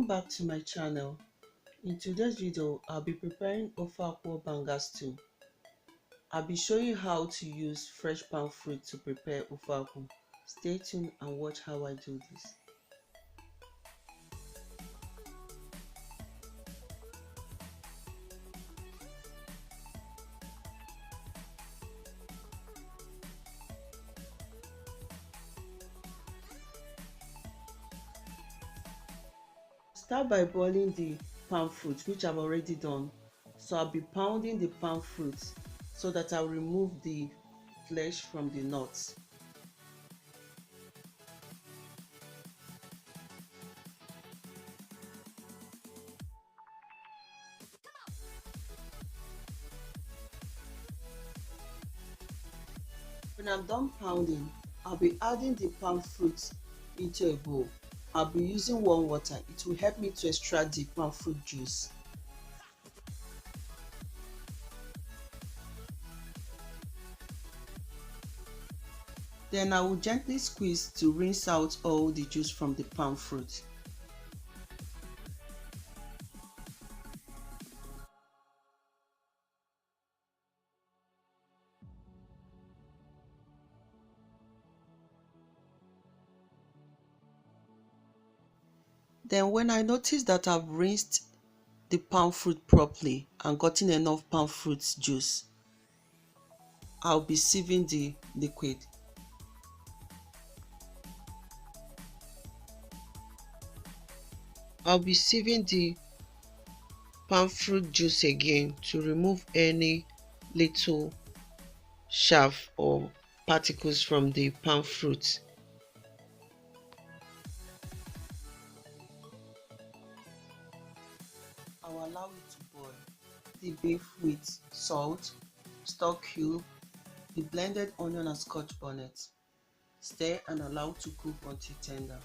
back to my channel. In today's video, I'll be preparing Ofe Akwu Stew. I'll be showing you how to use fresh palm fruit to prepare Ofe Akwu. Stay tuned and watch how I do this. Start by boiling the palm fruit, which I've already done. So I'll be pounding the palm fruit so that I'll remove the flesh from the nuts. When I'm done pounding, I'll be adding the palm fruit into a bowl. I'll be using warm water. It will help me to extract the palm fruit juice. Then I will gently squeeze to rinse out all the juice from the palm fruit. Then when I notice that I've rinsed the palm fruit properly and gotten enough palm fruit juice, I'll be sieving the liquid. I'll be sieving the palm fruit juice again to remove any little chaff or particles from the palm fruit. I'll allow it to boil. The beef with salt, stock cube, the blended onion and scotch bonnet. Stir and allow to cook until tender.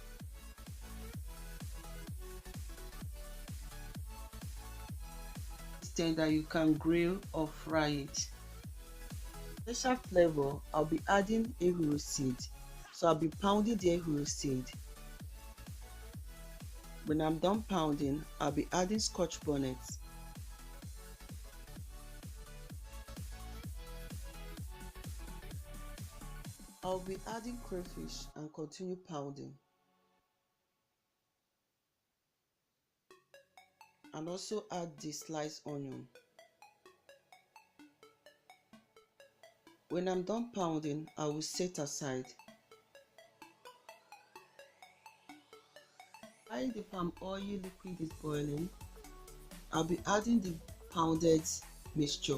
It's tender, you can grill or fry it. Special flavor, I'll be adding ehuru seed. So I'll be pounding the ehuru seed. When I'm done pounding, I'll be adding scotch bonnet. I'll be adding crayfish and continue pounding. And also add the sliced onion. When I'm done pounding, I will set aside. While the palm oil liquid is boiling, I'll be adding the pounded mixture.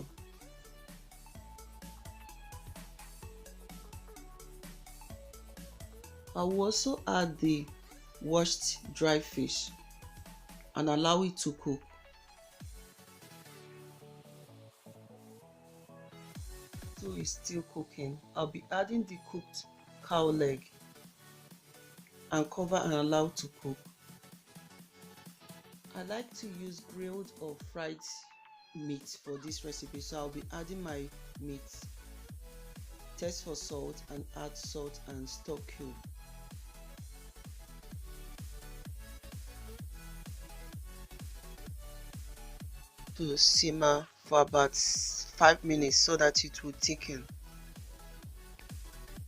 I will also add the washed dry fish and allow it to cook. So it's still cooking. I'll be adding the cooked cow leg and cover and allow to cook. I like to use grilled or fried meat for this recipe, so I'll be adding my meat. Test for salt and add salt and stock cube. To simmer for about 5 minutes so that it will thicken.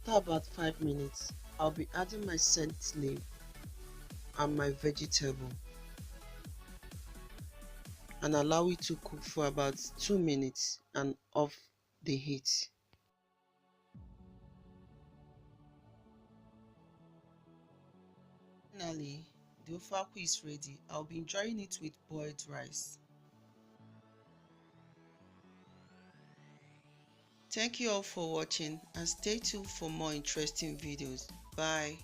After about 5 minutes, I'll be adding my scent leaf and my vegetable and allow it to cook for about 2 minutes and off the heat. Finally, the Ofe Akwu is ready. I'll be enjoying it with boiled rice. Thank you all for watching and stay tuned for more interesting videos. Bye.